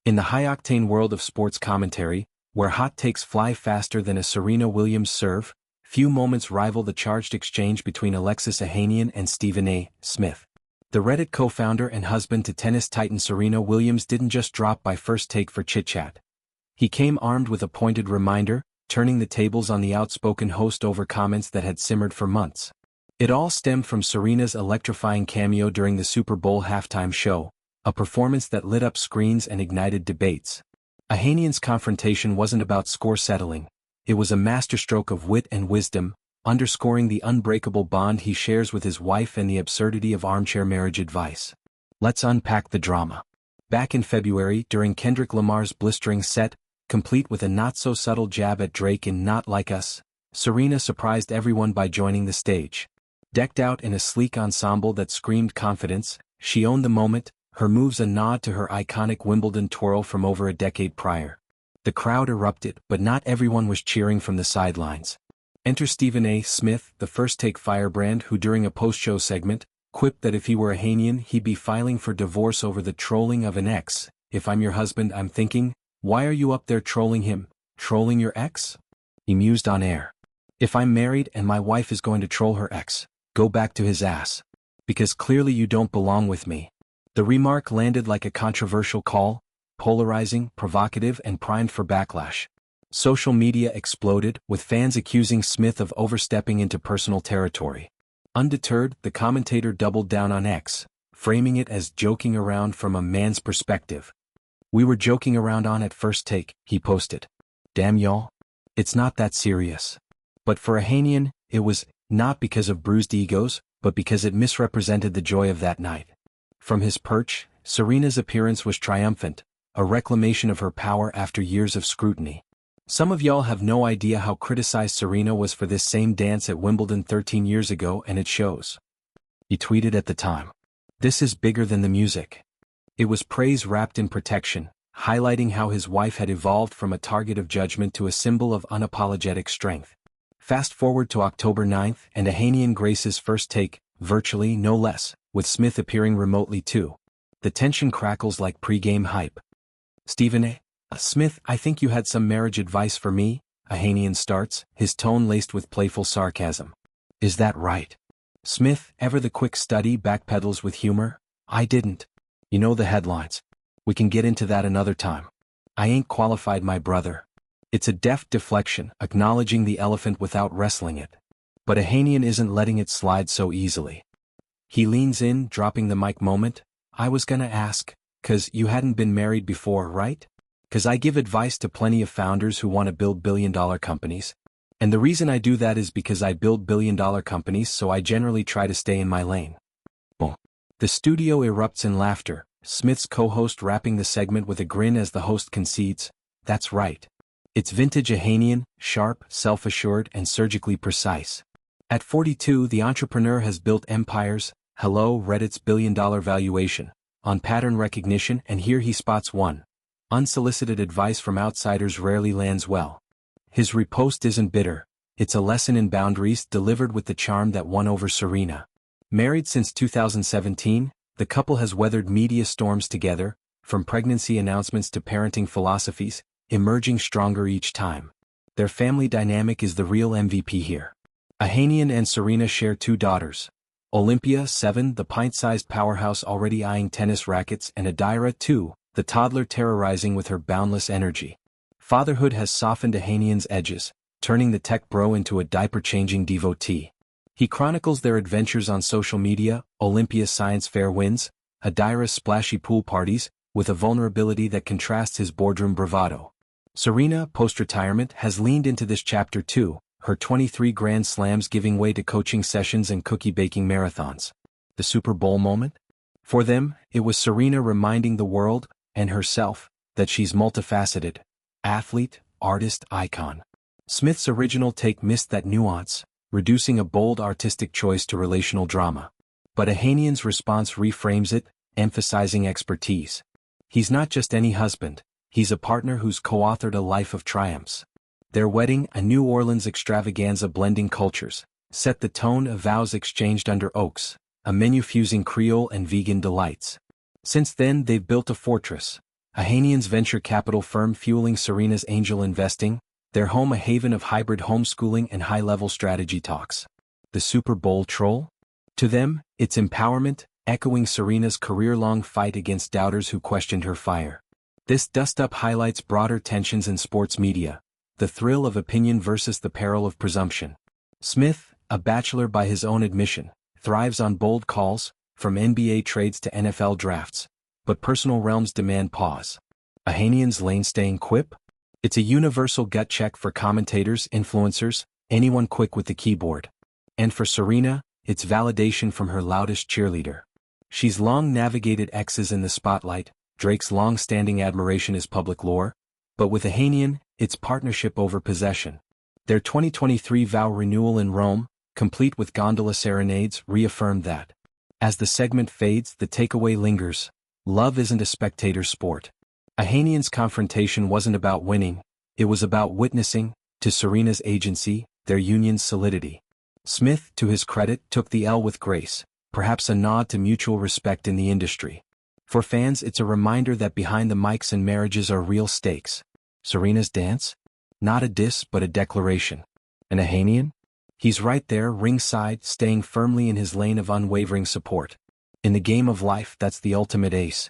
In the high-octane world of sports commentary, where hot takes fly faster than a Serena Williams serve, few moments rival the charged exchange between Alexis Ohanian and Stephen A. Smith. The Reddit co-founder and husband to tennis titan Serena Williams didn't just drop by First Take for chit-chat. He came armed with a pointed reminder, turning the tables on the outspoken host over comments that had simmered for months. It all stemmed from Serena's electrifying cameo during the Super Bowl halftime show, a performance that lit up screens and ignited debates. Ohanian's confrontation wasn't about score settling, it was a masterstroke of wit and wisdom, underscoring the unbreakable bond he shares with his wife and the absurdity of armchair marriage advice. Let's unpack the drama. Back in February, during Kendrick Lamar's blistering set, complete with a not-so-subtle jab at Drake in Not Like Us, Serena surprised everyone by joining the stage. Decked out in a sleek ensemble that screamed confidence, she owned the moment, her moves a nod to her iconic Wimbledon twirl from over a decade prior. The crowd erupted, but not everyone was cheering from the sidelines. Enter Stephen A. Smith, the First Take firebrand who during a post-show segment, quipped that if he were Ohanian he'd be filing for divorce over the trolling of an ex. If I'm your husband, I'm thinking, why are you up there trolling him? Trolling your ex? He mused on air. If I'm married and my wife is going to troll her ex, go back to his ass. Because clearly you don't belong with me. The remark landed like a controversial call, polarizing, provocative, and primed for backlash. Social media exploded, with fans accusing Smith of overstepping into personal territory. Undeterred, the commentator doubled down on X, framing it as joking around from a man's perspective. We were joking around on at First Take, he posted. Damn y'all. It's not that serious. But for Ohanian, it was, not because of bruised egos, but because it misrepresented the joy of that night. From his perch, Serena's appearance was triumphant, a reclamation of her power after years of scrutiny. Some of y'all have no idea how criticized Serena was for this same dance at Wimbledon 13 years ago, and it shows. He tweeted at the time. This is bigger than the music. It was praise wrapped in protection, highlighting how his wife had evolved from a target of judgment to a symbol of unapologetic strength. Fast forward to October 9th, and Ohanian graces First Take, virtually no less, with Smith appearing remotely too. The tension crackles like pre-game hype. Stephen A. Smith, I think you had some marriage advice for me, Ohanian starts, his tone laced with playful sarcasm. Is that right? Smith, ever the quick study, backpedals with humor? I didn't. You know the headlines. We can get into that another time. I ain't qualified, my brother. It's a deft deflection, acknowledging the elephant without wrestling it. But Ohanian isn't letting it slide so easily. He leans in, dropping the mic moment. I was gonna ask, 'cause you hadn't been married before, right? 'Cause I give advice to plenty of founders who want to build billion-dollar companies. And the reason I do that is because I build billion-dollar companies, so I generally try to stay in my lane. Boom. The studio erupts in laughter, Smith's co-host wrapping the segment with a grin as the host concedes, that's right. It's vintage Ohanian, sharp, self-assured, and surgically precise. At 42, the entrepreneur has built empires, hello Reddit's billion-dollar valuation, on pattern recognition, and here he spots one. Unsolicited advice from outsiders rarely lands well. His repost isn't bitter, it's a lesson in boundaries delivered with the charm that won over Serena. Married since 2017, the couple has weathered media storms together, from pregnancy announcements to parenting philosophies, emerging stronger each time. Their family dynamic is the real MVP here. Ohanian and Serena share 2 daughters. Olympia, 7, the pint-sized powerhouse already eyeing tennis rackets, and Adira, 2, the toddler terrorizing with her boundless energy. Fatherhood has softened Ohanian's edges, turning the tech bro into a diaper-changing devotee. He chronicles their adventures on social media, Olympia's science fair wins, Adira's splashy pool parties, with a vulnerability that contrasts his boardroom bravado. Serena, post-retirement, has leaned into this chapter too, her 23 Grand Slams giving way to coaching sessions and cookie-baking marathons. The Super Bowl moment? For them, it was Serena reminding the world, and herself, that she's multifaceted. Athlete, artist, icon. Smith's original take missed that nuance, reducing a bold artistic choice to relational drama. But Ohanian's response reframes it, emphasizing expertise. He's not just any husband, he's a partner who's co-authored a life of triumphs. Their wedding, a New Orleans extravaganza blending cultures, set the tone of vows exchanged under oaks, a menu fusing Creole and vegan delights. Since then they've built a fortress, Ohanian's venture capital firm fueling Serena's angel investing, their home a haven of hybrid homeschooling and high-level strategy talks. The Super Bowl troll? To them, it's empowerment, echoing Serena's career-long fight against doubters who questioned her fire. This dust-up highlights broader tensions in sports media, the thrill of opinion versus the peril of presumption. Smith, a bachelor by his own admission, thrives on bold calls, from NBA trades to NFL drafts, but personal realms demand pause. Ohanian's lane-staying quip? It's a universal gut check for commentators, influencers, anyone quick with the keyboard. And for Serena, it's validation from her loudest cheerleader. She's long navigated exes in the spotlight, Drake's long-standing admiration is public lore, but with Ohanian, it's partnership over possession. Their 2023 vow renewal in Rome, complete with gondola serenades, reaffirmed that. As the segment fades, the takeaway lingers. Love isn't a spectator sport. Ohanian's confrontation wasn't about winning, it was about witnessing, to Serena's agency, their union's solidity. Smith, to his credit, took the L with grace, perhaps a nod to mutual respect in the industry. For fans, it's a reminder that behind the mics and marriages are real stakes. Serena's dance? Not a diss but a declaration. And Ohanian? He's right there, ringside, staying firmly in his lane of unwavering support. In the game of life, that's the ultimate ace.